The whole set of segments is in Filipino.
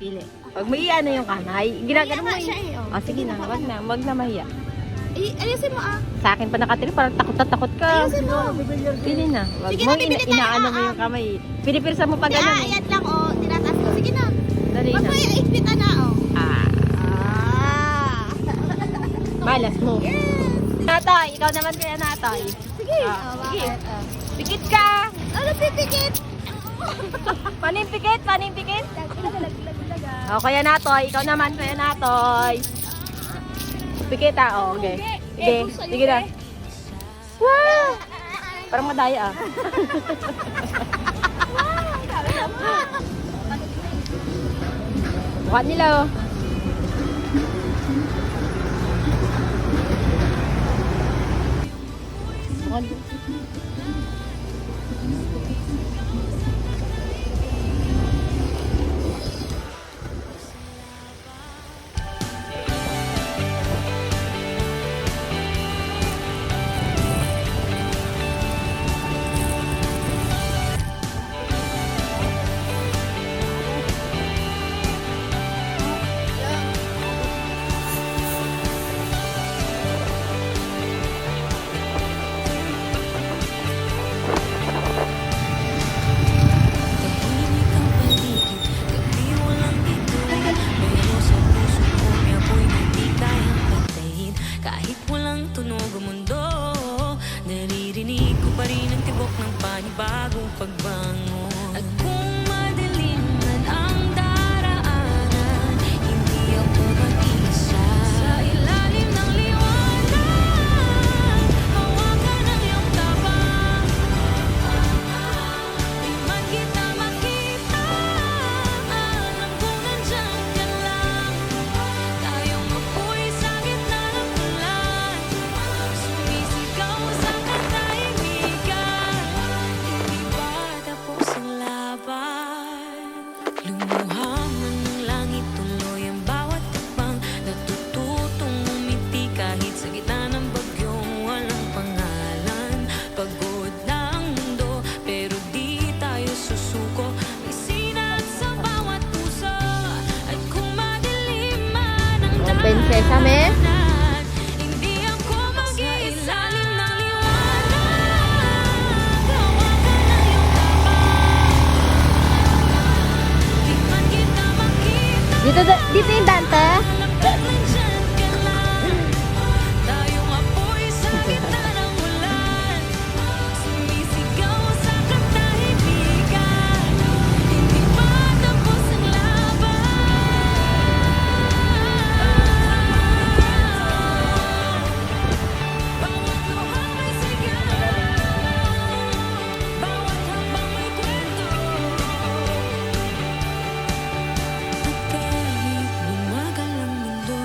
pili. Huwag mo i-ano yung kamay. Ginagano mo siya eh, oh. Sige na, wag na mahiya. Ayusin mo ah. Sa akin pa nakatili, parang takot na takot ka. Ayusin mo. Pili na. Wag Sige mo na, bibili tayo. inaano mo yung kamay. Pinipirsa mo pa Hindi, ganun. ayan lang oh. Tinataas ko. Sige na. Dali Wag na. mo i-ikpitan na oh. Ah, malas mo. Yes. Natoy, ikaw naman kaya Natoy. Sige. Ah, sige. Bakit? Pikit ka! Ano pipikit? Paning pikit? Paning pikit? Lag. O, kaya Natoy, ikaw naman kaya Natoy. Pikit oh, okay. Sige, sige na. Wow! Parang madaya ah. Bukat nila oh. Kahit walang tunog ang mundo, naririnig ko pa rin ang tibok ng panibagong pagbangon. At kung madilim man ang daraanan, hindi ako mag-iisa. Sa ilalim ng liwanag, hawakan ang iyong tapang. Di man kita makita, alam kong nandyan ka lang. Tayong apoy sa gitna ng ulan, sumisigaw sa katahimikan. Hindi ba tapos ang laban? Lumuha man ng langit, tuloy ang bawat takbang. Natututong umiti kahit sa gitna ng bagyong walang pangalan. Pagod na ang mundo, pero di tayo susuko. May sinat sa bawat puso, at kung madilim man ang Prinsesa, me? daanan, hindi ako mag-iisa. Sa ilalim ng liwanag, hawakan ang iyong tapang. Di man kita makita, Dito yung Dante. alam kong nandyan ka lang. Tayong apoy sa gitna ng ulan, sumisigaw sa katahimikan. Hindi pa tapos ang laban. Bawat luha may sigaw, bawat habang may kwento. At kahit bumagal ang mundo,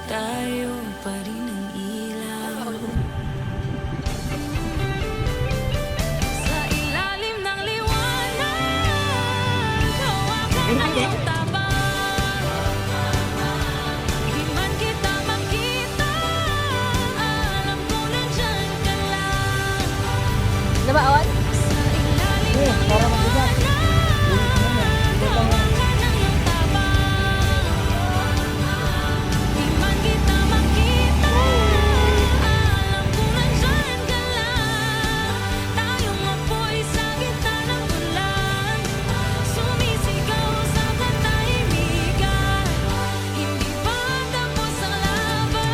tayo pa rin ang ilaw. Sa ilalim ng liwanag, hawakan ang iyong tapang. Di man kita makita, alam ko nandyan ka lang. Nabaon? Sa ilalim ng liwanag, hawakan ang iyong tapang. Di man kita makita, alam ko nandyan ka lang. Tayong apoy sa gitna ng ulan, sumisigaw sa katahimikan. Hindi pa tapos ang laban.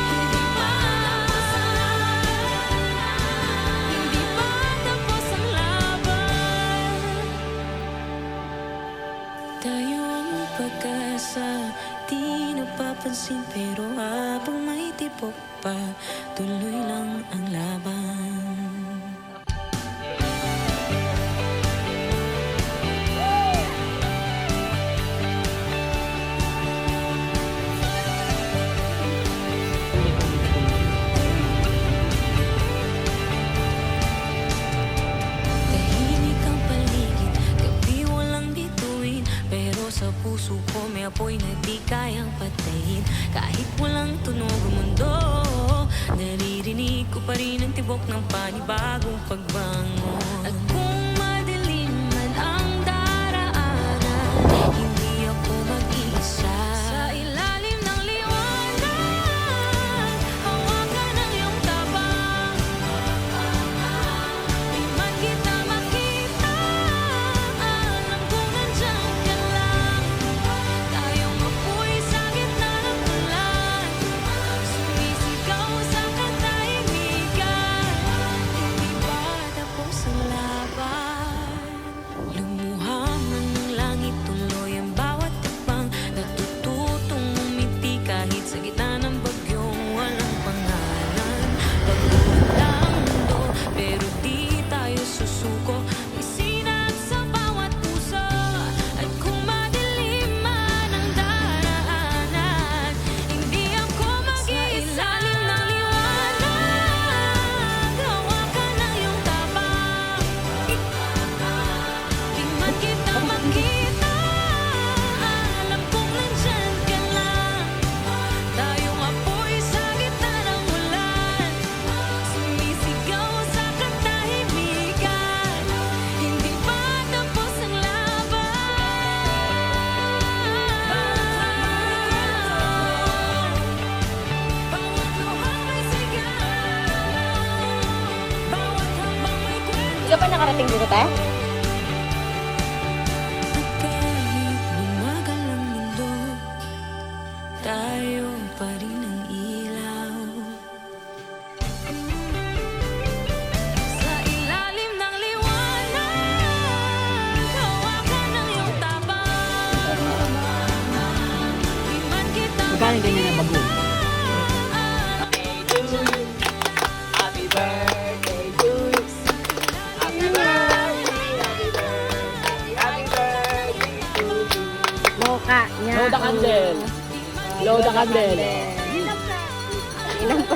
Hindi pa tapos ang laban. Hindi pa tapos ang laban. Tayo ang pag-asa, di napapansin, pero habang may tibok pa, tuloy lang ang laban. Tahimik ang paligid, gabi walang bituin, pero sa puso ko may apoy na di kayang patayin. Kahit walang tunog ang mundo, naririnig ko pa rin ang tibok ng panibagong pagbangon. At kung madilim man ang daraanan, nakarating dito, te? Kahit bumagal ang mundo, tayo pa rin ang ilaw. Sa ilalim ng liwanag, hawakan ng iyong tapang. Di man kita Magkano ganyan na bago? Happy birthday to you. Happy birthday, happy birthday, happy birthday to you. Mocha niya. Blow the candle. Blow the candle. Ilang pa.